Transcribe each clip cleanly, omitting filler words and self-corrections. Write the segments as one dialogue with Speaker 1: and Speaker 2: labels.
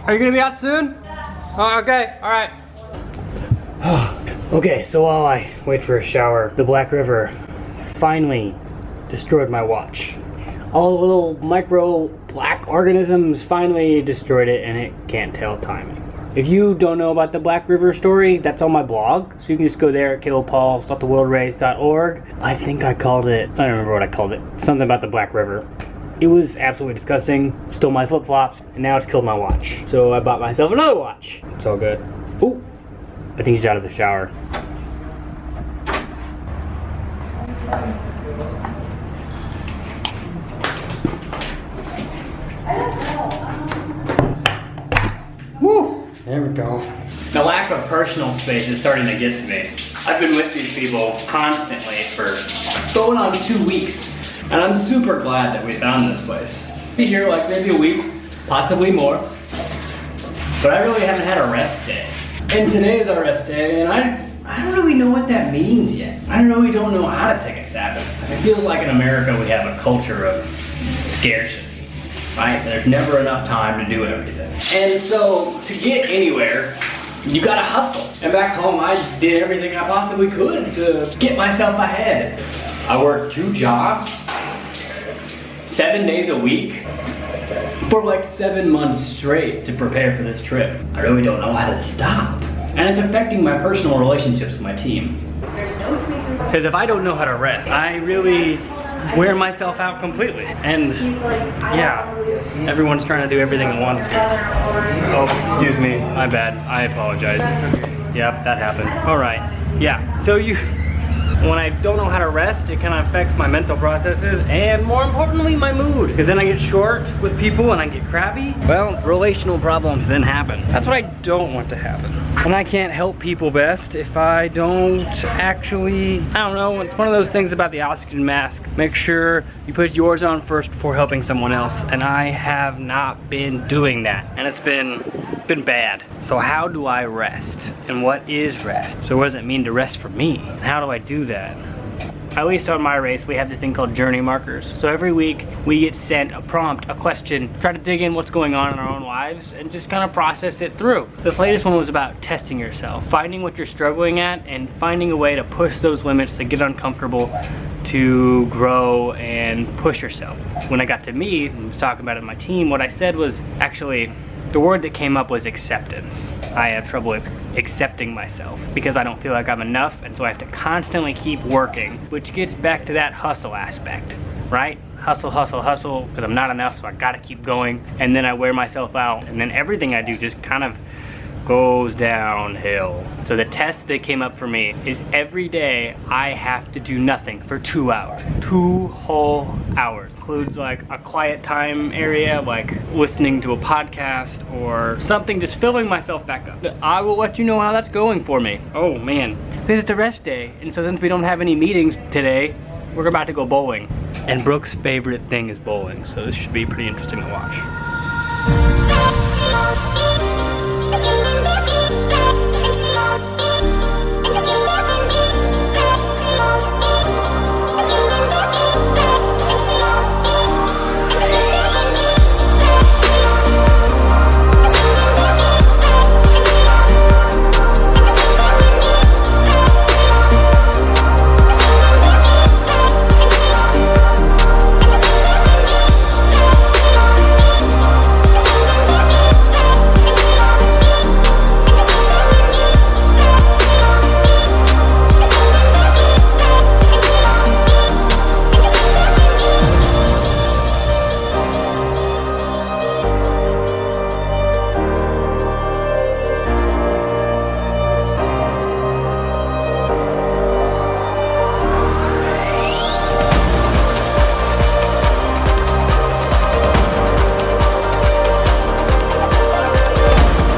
Speaker 1: Are you gonna be out soon? Oh, okay, all right. Okay, so while I wait for a shower, the Black River finally destroyed my watch. All the little micro black organisms finally destroyed it, and it can't tell time anymore. If you don't know about the Black River story, that's on my blog, so you can just go there at KalebPaul.theworldrace.org. I think I called it, I don't remember what I called it, something about the Black River. It was absolutely disgusting, stole my flip-flops, and now it's killed my watch. So I bought myself another watch. It's all good. Ooh, I think he's out of the shower. Woo! There we go. The lack of personal space is starting to get to me. I've been with these people constantly for going on 2 weeks. And I'm super glad that we found this place. Be here like maybe a week, possibly more. But I really haven't had a rest day. And today is our rest day, and I don't really know what that means yet. I really don't know how to take a Sabbath. It feels like in America we have a culture of scarcity. Right? There's never enough time to do everything. And so, to get anywhere, you gotta hustle. And back home, I did everything I possibly could to get myself ahead. I worked 2 jobs, 7 days a week, for like 7 months straight to prepare for this trip. I really don't know how to stop. And it's affecting my personal relationships with my team. Because if I don't know how to rest, I really wear myself out completely. And yeah, everyone's trying to do everything at once here. Oh, excuse me, my bad, I apologize. Yep, that happened. All right, yeah, so when I don't know how to rest, it kind of affects my mental processes and more importantly, my mood. Because then I get short with people and I get crabby. Well, relational problems then happen. That's what I don't want to happen. And I can't help people best if I don't actually, I don't know, it's one of those things about the oxygen mask. Make sure you put yours on first before helping someone else. And I have not been doing that. And it's been bad. So how do I rest? And what is rest? So what does it mean to rest for me? How do I do that? At least on my race, we have this thing called journey markers. So every week we get sent a prompt, a question, try to dig in what's going on in our own lives and just kind of process it through. This latest one was about testing yourself, finding what you're struggling at and finding a way to push those limits, to get uncomfortable, to grow and push yourself. When I got to me, and was talking about it with my team, what I said was actually, the word that came up was acceptance. I have trouble accepting myself because I don't feel like I'm enough, and so I have to constantly keep working, which gets back to that hustle aspect, right? Hustle, hustle, hustle, because I'm not enough, so I gotta keep going, and then I wear myself out, and then everything I do just kind of goes downhill. So the test that came up for me is every day I have to do nothing for 2 hours. 2 whole hours. Includes like a quiet time area, like listening to a podcast or something, just filling myself back up. I will let you know how that's going for me. Oh man, because it's a rest day, and so since we don't have any meetings today, we're about to go bowling. And Brooke's favorite thing is bowling, so this should be pretty interesting to watch.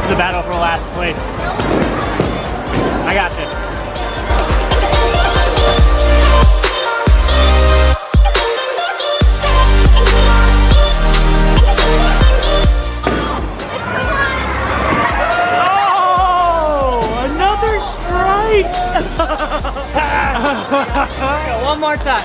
Speaker 1: The battle for last place. I got this. Oh, another strike. One more time.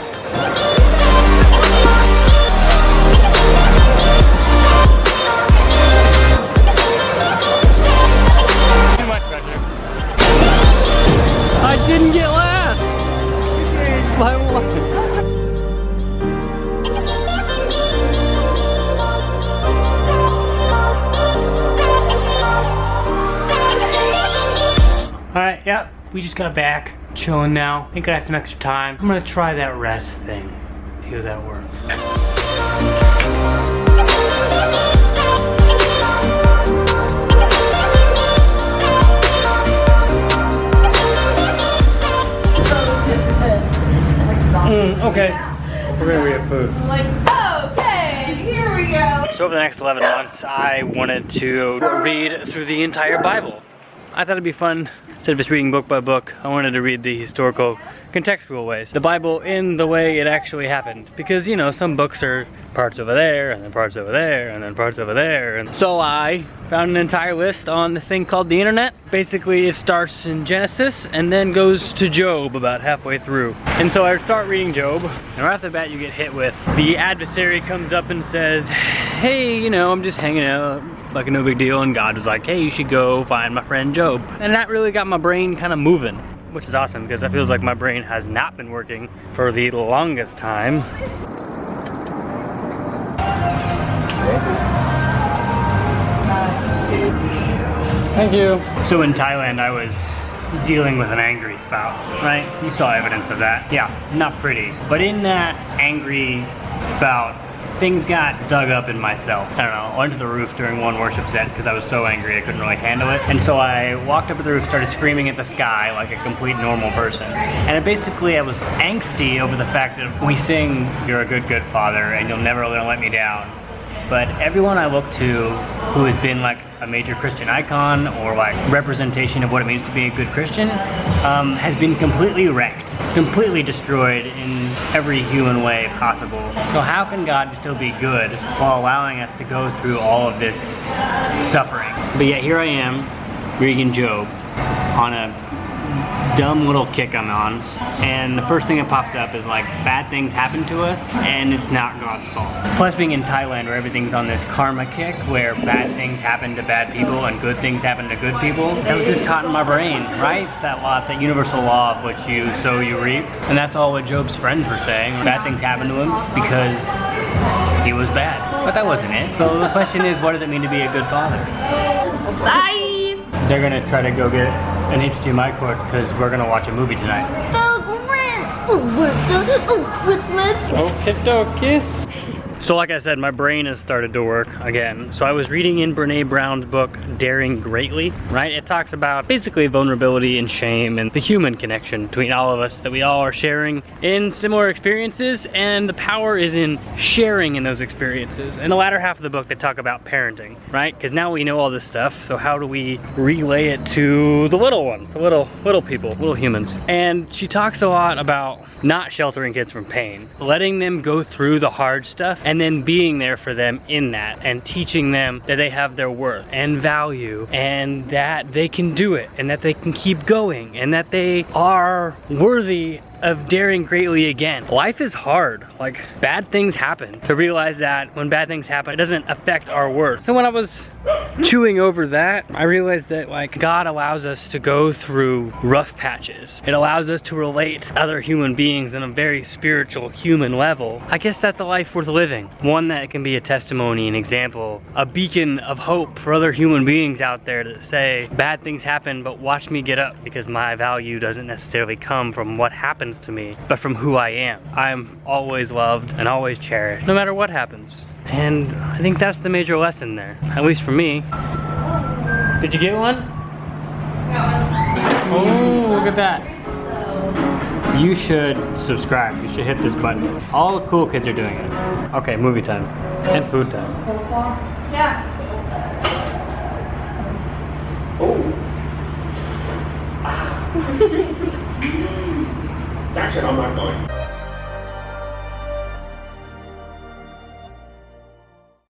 Speaker 1: yeah, we just got back. Chilling now. I think I have some extra time. I'm gonna try that rest thing. See how that works. Okay. We're gonna read food.
Speaker 2: Like, okay, here we go.
Speaker 1: So over the next 11 months, I wanted to read through the entire Bible. I thought it'd be fun, instead of just reading book by book, I wanted to read the historical, contextual ways. The Bible in the way it actually happened. Because, you know, some books are parts over there, and then parts over there, and then parts over there. And so I found an entire list on the thing called the internet. Basically, it starts in Genesis and then goes to Job about halfway through. And so I start reading Job, and right off the bat you get hit with, the adversary comes up and says, hey, you know, I'm just hanging out, like no big deal, and God was like, hey, you should go find my friend Job. And that really got my brain kind of moving, which is awesome because I feel like my brain has not been working for the longest time. Thank you. So in Thailand I was dealing with an angry spout, right? You saw evidence of that. Yeah, not pretty. But in that angry spout, things got dug up in myself. I don't know, I went to the roof during one worship set because I was so angry I couldn't really handle it. And so I walked up to the roof, started screaming at the sky like a complete normal person. And it basically, I was angsty over the fact that we sing, you're a good, good father and you'll never let me down. But everyone I look to who has been like a major Christian icon or like representation of what it means to be a good Christian has been completely wrecked, completely destroyed in every human way possible. So how can God still be good while allowing us to go through all of this suffering? But yet here I am, reading Job on a dumb little kick I'm on, and the first thing that pops up is like bad things happen to us and it's not God's fault. Plus being in Thailand where everything's on this karma kick where bad things happen to bad people and good things happen to good people, that was just caught in my brain, right? It's that law, it's that universal law of what you sow you reap, and that's all what Job's friends were saying. Bad things happened to him because he was bad. But that wasn't it. So the question is, what does it mean to be a good father?
Speaker 2: Bye!
Speaker 1: They're gonna try to go get an HDMI cord because we're gonna watch a movie tonight.
Speaker 2: The Grinch! Christmas!
Speaker 1: Okie dokies. So like I said, my brain has started to work again. So I was reading in Brene Brown's book, Daring Greatly, right? It talks about basically vulnerability and shame and the human connection between all of us, that we all are sharing in similar experiences, and the power is in sharing in those experiences. In the latter half of the book, they talk about parenting, right? Because now we know all this stuff, so how do we relay it to the little ones, the little people, little humans? And she talks a lot about not sheltering kids from pain, letting them go through the hard stuff and then being there for them in that and teaching them that they have their worth and value and that they can do it and that they can keep going and that they are worthy of daring greatly again. Life is hard, like bad things happen. To realize that when bad things happen, it doesn't affect our worth. So when I was chewing over that, I realized that like God allows us to go through rough patches. It allows us to relate to other human beings on a very spiritual human level. I guess that's a life worth living. One that can be a testimony, an example, a beacon of hope for other human beings out there to say, bad things happen, but watch me get up, because my value doesn't necessarily come from what happens to me, but from who I am. I'm always loved and always cherished, no matter what happens. And I think that's the major lesson there, at least for me. Did you get one? Oh, look at that. You should subscribe. You should hit this button. All the cool kids are doing it. Okay, movie time. And food time.
Speaker 2: Yeah.
Speaker 3: Actually, I'm not going.